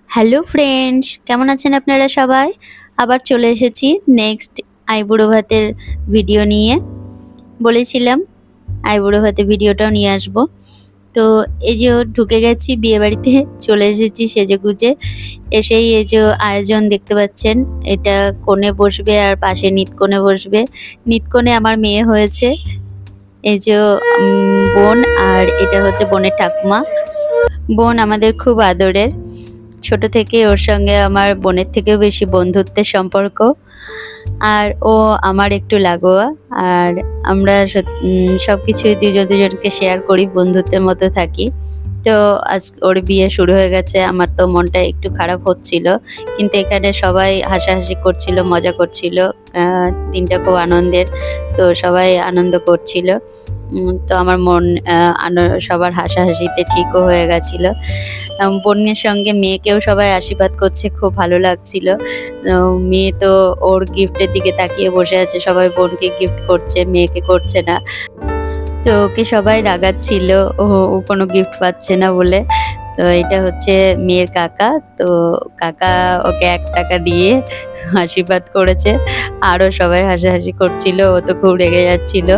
Hello friends, কেমন আছেন আপনারা সবাই? আবার চলে এসেছি নেক্সট আইবুড়ো ভাতের ভিডিও নিয়ে। বলেছিলাম আইবুড়ো ভাতের ভিডিওটাও নিয়ে আসব। তো এই যে ঢুকে গেছি বিয়েবাড়িতে, চলে এসেছি সেজেগুজে। এসেই এই যে আয়োজন দেখতে পাচ্ছেন, এটা কোণে বসবে আর পাশে নিতকোণে বসবে। নিতকোণে আমার মেয়ে হয়েছে, এই যে বোন, আর এটা হচ্ছে বোনের ঠাকুমা। বোন আমাদের খুব আদরের। ছোট থেকে ওর সঙ্গে আমার বোনের থেকেও বেশি বন্ধুত্বের সম্পর্ক। আর ও আমার একটু লাগোয়া। আর আমরা সবকিছুই দুজনকে শেয়ার করি, বন্ধুত্বের মতো থাকি। তো আজ ওর বিয়ে শুরু হয়ে গেছে। আমার তো মনটা একটু খারাপ হচ্ছিল। কিন্তু এখানে সবাই হাসাহাসি করছিল, মজা করছিল। দিনটা খুব আনন্দের। তো সবাই আনন্দ করছিল। তো আমার মন সবার হাসাহাসিতে ঠিকও হয়ে গেছিল। বোনের সঙ্গে মেয়েকেও সবাই আশীর্বাদ করছে, খুব ভালো লাগছিল। মেয়ে তো ওর গিফটের দিকে তাকিয়ে বসে আছে, সবাই বোনকে গিফট করছে, মেয়েকে করছে না। তো ওকে সবাই রাগাচ্ছিল, ও কোনো গিফট পাচ্ছে না বলে। তো এটা হচ্ছে মেয়ের কাকা। তো কাকা ওকে ১ টাকা দিয়ে আশীর্বাদ করেছে। আরো সবাই হাসাহাসি করছিল, ও তো খুব রেগে যাচ্ছিল।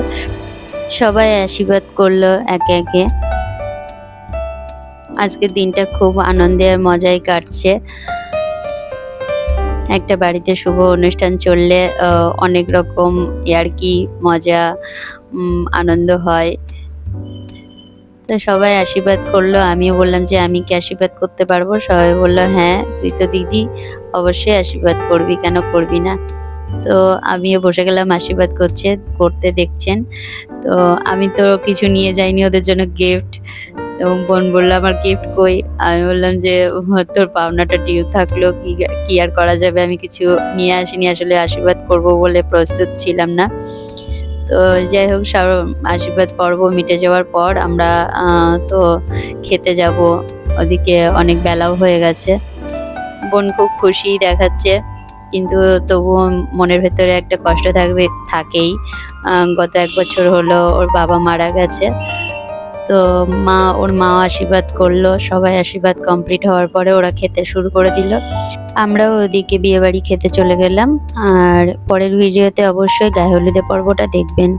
সবাই আশীর্বাদ করলো একে একে। আজকের দিনটা খুব আনন্দে আর মজায় কাটছে। একটা বাড়িতে শুভ অনুষ্ঠান চললে অনেক রকম ইয়ার্কি, মজা, আনন্দ হয়। তো সবাই আশীর্বাদ করলো। আমিও বললাম যে, "আমি কি আশীর্বাদ করতে পারবো?" সবাই বলল, "হ্যাঁ, তুই তো দিদি, অবশ্যই আশীর্বাদ করবি, কেন করবি না?" তো আমিও বসে গেলাম আশীর্বাদ করতে দেখছেন। তো আমি তো কিছু নিয়ে যাইনি ওদের জন্য গিফট। তো বোন বলল, "আমার গিফট কই?" আমি বললাম যে, তোর পাওনাটা ডিউ থাকলো, কি আর করা যাবে? আমি কিছু নিয়ে আসিনি। আসলে আশীর্বাদ করব বলে প্রস্তুত ছিলাম না।" তো যাই হোক, আশীর্বাদ পর্ব মিটে যাওয়ার পর আমরা তো খেতে যাব। ওদিকে অনেক বেলাও হয়ে গেছে। বোন খুব খুশি দেখাচ্ছে। কিন্তু তবুও মনের ভেতরে একটা কষ্ট থাকেই। গত ১ বছর হলো ওর বাবা মারা গেছে। তো ওর মাও আশীর্বাদ করলো। সবাই আশীর্বাদ কমপ্লিট হওয়ার পরে ওরা খেতে শুরু করে দিল। আমরাও ওদিকে বিয়েবাড়ি খেতে চলে গেলাম। আর পরের ভিডিওতে অবশ্যই গায়ে হলুদের পর্বটা দেখবেন।